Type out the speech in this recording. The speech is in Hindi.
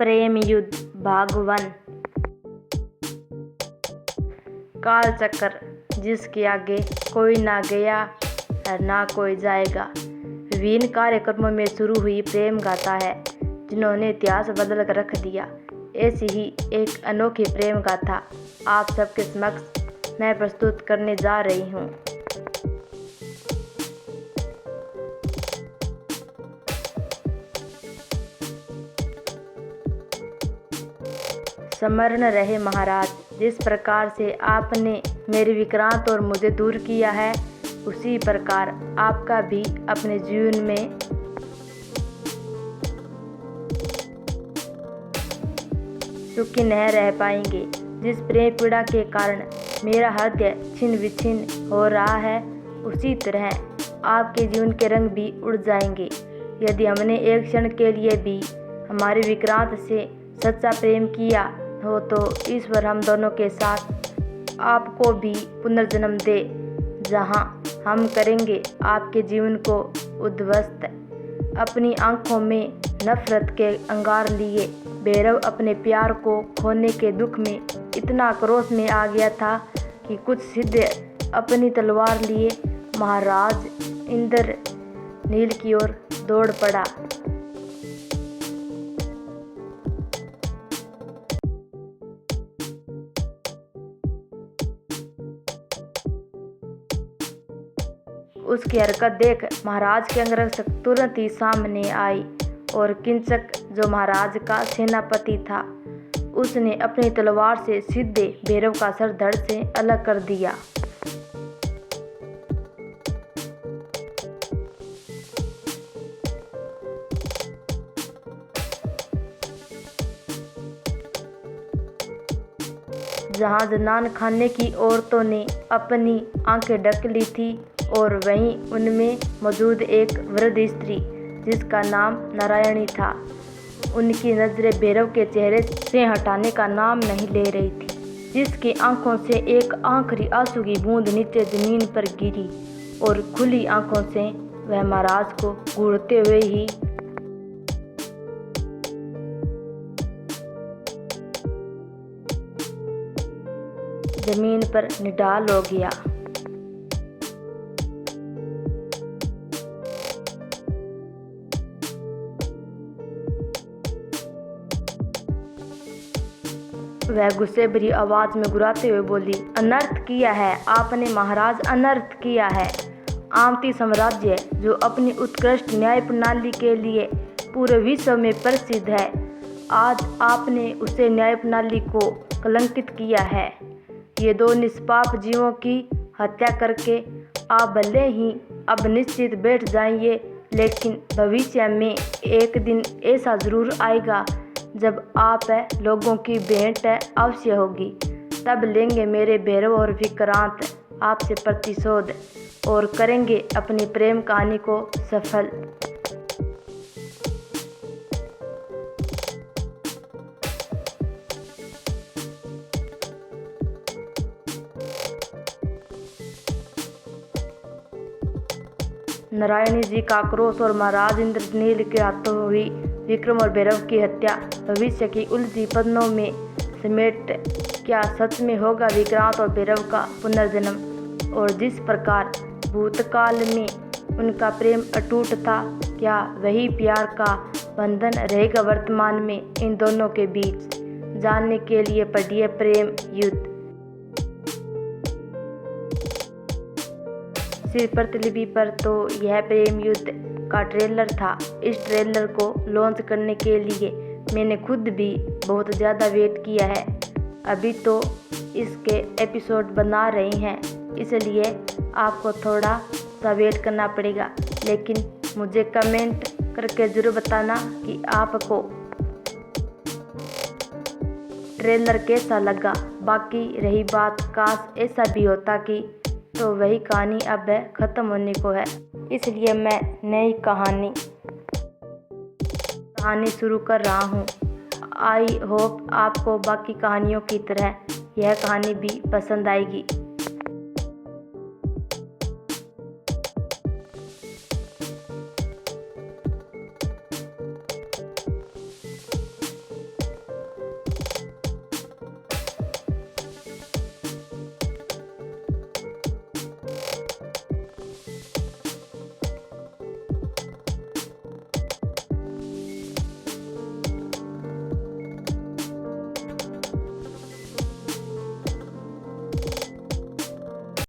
प्रेम युद्ध भाग 1। काल चक्र जिसके आगे कोई ना गया और ना कोई जाएगा। विभिन्न कार्यक्रमों में शुरू हुई प्रेम गाथा है जिन्होंने इतिहास बदल कर रख दिया। ऐसी ही एक अनोखी प्रेम गाथा आप सबके समक्ष मैं प्रस्तुत करने जा रही हूँ। स्मरण रहे महाराज, जिस प्रकार से आपने मेरे विक्रांत और मुझे दूर किया है, उसी प्रकार आपका भी अपने जीवन में सुखी न रह पाएंगे। जिस प्रेम पीड़ा के कारण मेरा हृदय छिन्न विच्छिन्न हो रहा है, उसी तरह आपके जीवन के रंग भी उड़ जाएंगे यदि हमने एक क्षण के लिए भी हमारे विक्रांत से सच्चा प्रेम किया हो। तो ईश्वर हम दोनों के साथ आपको भी पुनर्जन्म दे, जहां हम करेंगे आपके जीवन को उद्ध्वस्त। अपनी आंखों में नफरत के अंगार लिए भैरव अपने प्यार को खोने के दुख में इतना आक्रोश में आ गया था कि कुछ सिद्ध अपनी तलवार लिए महाराज इंद्र नील की ओर दौड़ पड़ा। उसकी हरकत देख महाराज के अंगरक्षक तुरंत ही सामने आई और किंचक, जो महाराज का सेनापति था, उसने अपनी तलवार से सीधे भैरव का सर धड़ से अलग कर दिया। जहां जनान खाने की औरतों ने अपनी आंखें ढक ली थी और वहीं उनमें मौजूद एक वृद्ध स्त्री जिसका नाम नारायणी था, उनकी नजरें भैरव के चेहरे से हटाने का नाम नहीं ले रही थी, जिसकी आंखों से एक आखिरी आंसू की बूंद नीचे जमीन पर गिरी और खुली आंखों से वह महाराज को घूरते हुए ही जमीन पर निढाल हो गया। वह गुस्से भरी आवाज में गुर्राते हुए बोली, अनर्थ किया है आपने महाराज, अनर्थ किया है। आमती साम्राज्य जो अपनी उत्कृष्ट न्याय प्रणाली के लिए पूरे विश्व में प्रसिद्ध है, आज आपने उसे न्याय प्रणाली को कलंकित किया है। ये दो निष्पाप जीवों की हत्या करके आप भले ही अब निश्चित बैठ जाइए, लेकिन भविष्य में एक दिन ऐसा जरूर आएगा जब आप लोगों की भेंट अवश्य होगी। तब लेंगे मेरे भैरव और विक्रांत आपसे प्रतिशोध और करेंगे अपनी प्रेम कहानी को सफल। नारायणी जी का आक्रोश और महाराज इंद्रनील के हाथों हुई विक्रम और भैरव की हत्या भविष्य की उलझी पन्नों में समेट क्या सच में होगा विक्रांत और भैरव का पुनर्जन्म? और जिस प्रकार भूतकाल में उनका प्रेम अटूट था, क्या वही प्यार का बंधन रहेगा वर्तमान में इन दोनों के बीच? जानने के लिए पढ़िए प्रेम युद्ध। सिर्फ प्रतिलिपि पर तो यह प्रेम युद्ध का ट्रेलर था। इस ट्रेलर को लॉन्च करने के लिए मैंने खुद भी बहुत ज़्यादा वेट किया है। अभी तो इसके एपिसोड बना रहे हैं, इसलिए आपको थोड़ा सा वेट करना पड़ेगा। लेकिन मुझे कमेंट करके ज़रूर बताना कि आपको ट्रेलर कैसा लगा। बाकी रही बात, काश ऐसा भी होता कि तो वही कहानी अब ख़त्म होने को है, इसलिए मैं नई कहानी शुरू कर रहा हूँ। आई होप आपको बाकी कहानियों की तरह यह कहानी भी पसंद आएगी।